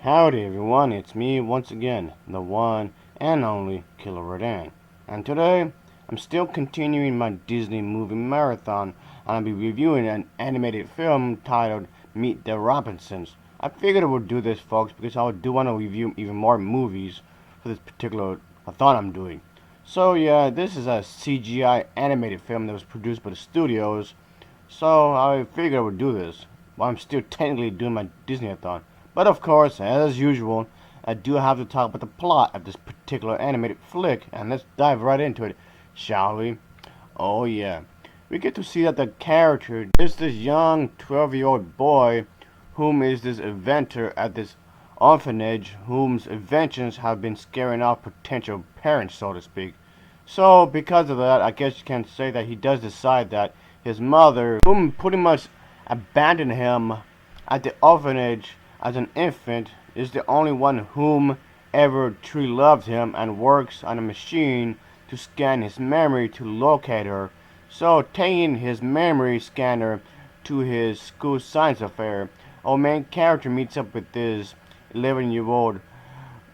Howdy everyone, it's me once again, the one and only Killer Rodan. And today, I'm still continuing my Disney movie marathon, and I'll be reviewing an animated film titled Meet the Robinsons. I figured I would do this, folks, because I do want to review even more movies for this particular thought I'm doing. So yeah, this is a CGI animated film that was produced by the studios, so I figured I would do this, while I'm still technically doing my Disney-a-thon. But of course, as usual, I do have to talk about the plot of this particular animated flick, and let's dive right into it, shall we? Oh yeah. We get to see that the character is this young 12-year-old boy whom is this inventor at this orphanage whose inventions have been scaring off potential parents, so to speak. So because of that, I guess you can say that he does decide that his mother, whom pretty much abandoned him at the orphanage as an infant, is the only one whom ever truly loved him and works on a machine to scan his memory to locate her. So, taking his memory scanner to his school science fair, our main character meets up with this 11-year-old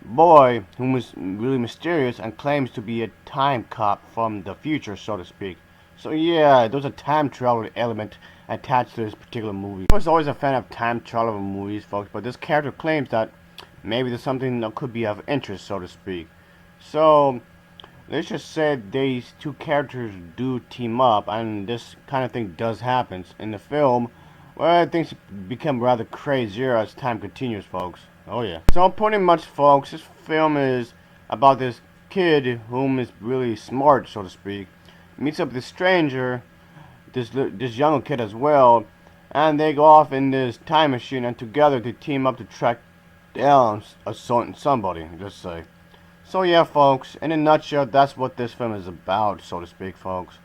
boy who is really mysterious and claims to be a time cop from the future, so to speak. So yeah, there's a time travel element attached to this particular movie. I was always a fan of time travel movies, folks, but this character claims that maybe there's something that could be of interest, so to speak. So, let's just say these two characters do team up, and this kind of thing does happen in the film, where things become rather crazier as time continues, folks. Oh yeah. So pretty much, folks, this film is about this kid whom is really smart, so to speak, meets up with this stranger, this younger kid as well, and they go off in this time machine, and together they team up to track down a certain somebody, let's say. So yeah, folks, in a nutshell, that's what this film is about, so to speak, folks.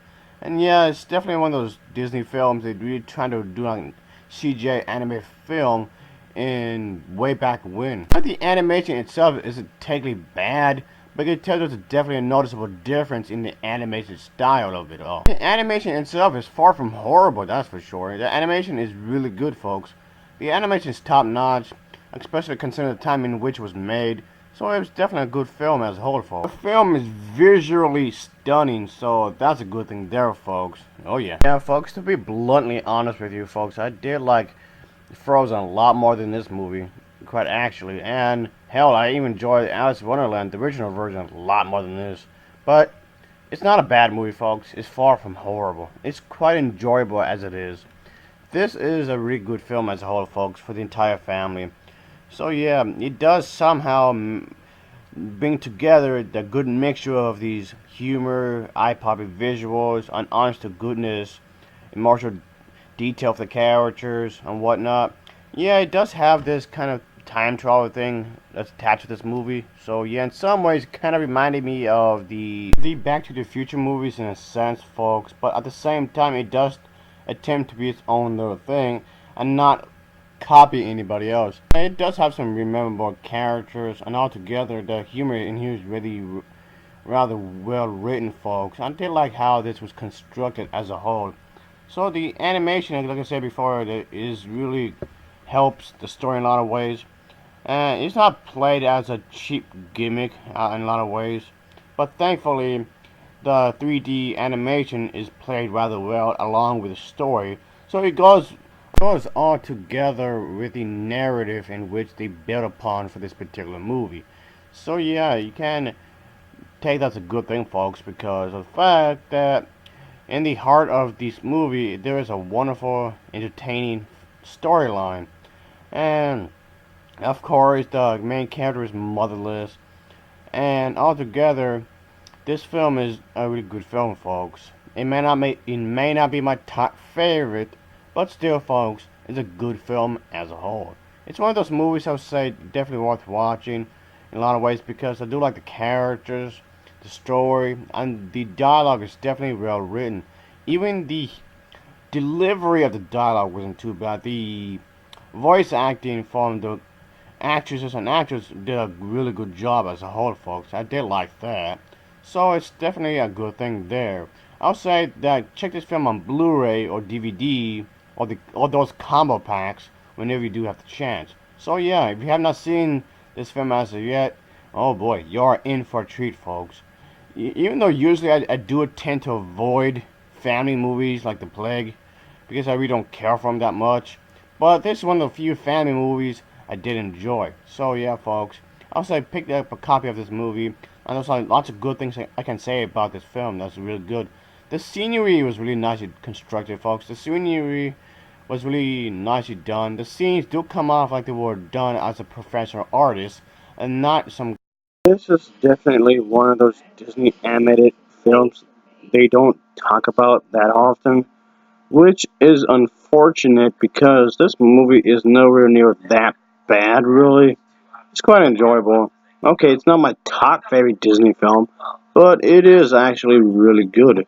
And yeah, it's definitely one of those Disney films they really trying to do a CGI animated film in way back when. But the animation itself isn't technically bad, but you can tell there's definitely a noticeable difference in the animation style of it all. The animation itself is far from horrible, that's for sure. The animation is really good, folks. The animation is top notch, especially considering the time in which it was made. So it was definitely a good film as a whole, folks. The film is visually stunning, so that's a good thing there, folks. Oh yeah. Yeah, folks, to be bluntly honest with you, folks, I did like Frozen a lot more than this movie, quite actually. And hell, I even enjoyed Alice in Wonderland, the original version, a lot more than this. But it's not a bad movie, folks. It's far from horrible. It's quite enjoyable as it is. This is a really good film as a whole, folks, for the entire family. So yeah, it does somehow bring together the good mixture of these humor, eye-popping visuals, and honest to goodness, emotional detail of the characters and whatnot. Yeah, it does have this kind of time travel thing that's attached to this movie. So yeah, in some ways, it kind of reminded me of the Back to the Future movies in a sense, folks. But at the same time, it does attempt to be its own little thing and not copy anybody else. It does have some memorable characters, and altogether the humor in here is really rather well written, folks. I did like how this was constructed as a whole. So the animation, like I said before, it is really helps the story in a lot of ways. And it's not played as a cheap gimmick in a lot of ways, but thankfully the 3D animation is played rather well along with the story. So it goes all together with the narrative in which they build upon for this particular movie. So yeah, you can take that as a good thing, folks, because of the fact that in the heart of this movie there is a wonderful, entertaining storyline. And of course the main character is motherless, and altogether this film is a really good film, folks. It may not be my top favorite, but still, folks, it's a good film as a whole. It's one of those movies I would say definitely worth watching in a lot of ways, because I do like the characters, the story, and the dialogue is definitely well written. Even the delivery of the dialogue wasn't too bad. The voice acting from the actresses and actors did a really good job as a whole, folks. I did like that. So it's definitely a good thing there. I'll say that check this film on Blu-ray or DVD or those combo packs whenever you do have the chance. So yeah, if you have not seen this film as of yet, oh boy, you're in for a treat, folks. Even though usually I do tend to avoid family movies like The Plague because I really don't care for them that much, but this is one of the few family movies I did enjoy. So yeah, folks. Also, I picked up a copy of this movie, and there's like lots of good things I can say about this film. That's really good. The scenery was really nicely constructed, folks. The scenery was really nicely done. The scenes do come off like they were done as a professional artist and not some. This is definitely one of those Disney animated films they don't talk about that often, which is unfortunate because this movie is nowhere near that bad, really. It's quite enjoyable. Okay, it's not my top favorite Disney film, but it is actually really good.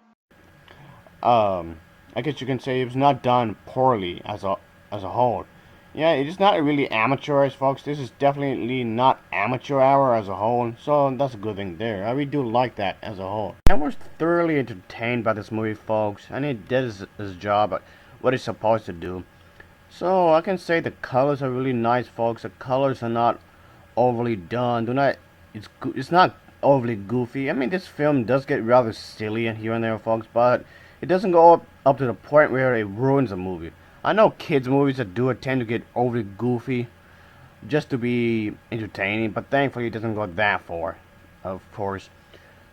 um, I guess you can say it was not done poorly as a whole. Yeah, it is not really amateurish, folks. This is definitely not amateur hour as a whole, so that's a good thing there. I really do like that as a whole. I was thoroughly entertained by this movie, folks, and it did his job, what it's supposed to do. So I can say the colors are really nice, folks. The colors are not overly done. Do not. It's not overly goofy. I mean, this film does get rather silly here and there, folks, but it doesn't go up to the point where it ruins a movie. I know kids movies that do it tend to get overly goofy just to be entertaining, but thankfully it doesn't go that far, of course.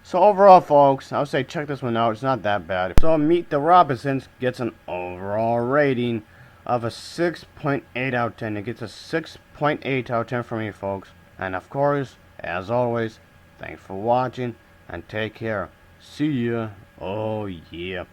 So overall, folks, I would say check this one out. It's not that bad. So Meet the Robinsons gets an overall rating of a 6.8 out of 10. It gets a 6.8 out of 10 from me, folks. And of course, as always, thanks for watching and take care. See ya. Oh yeah.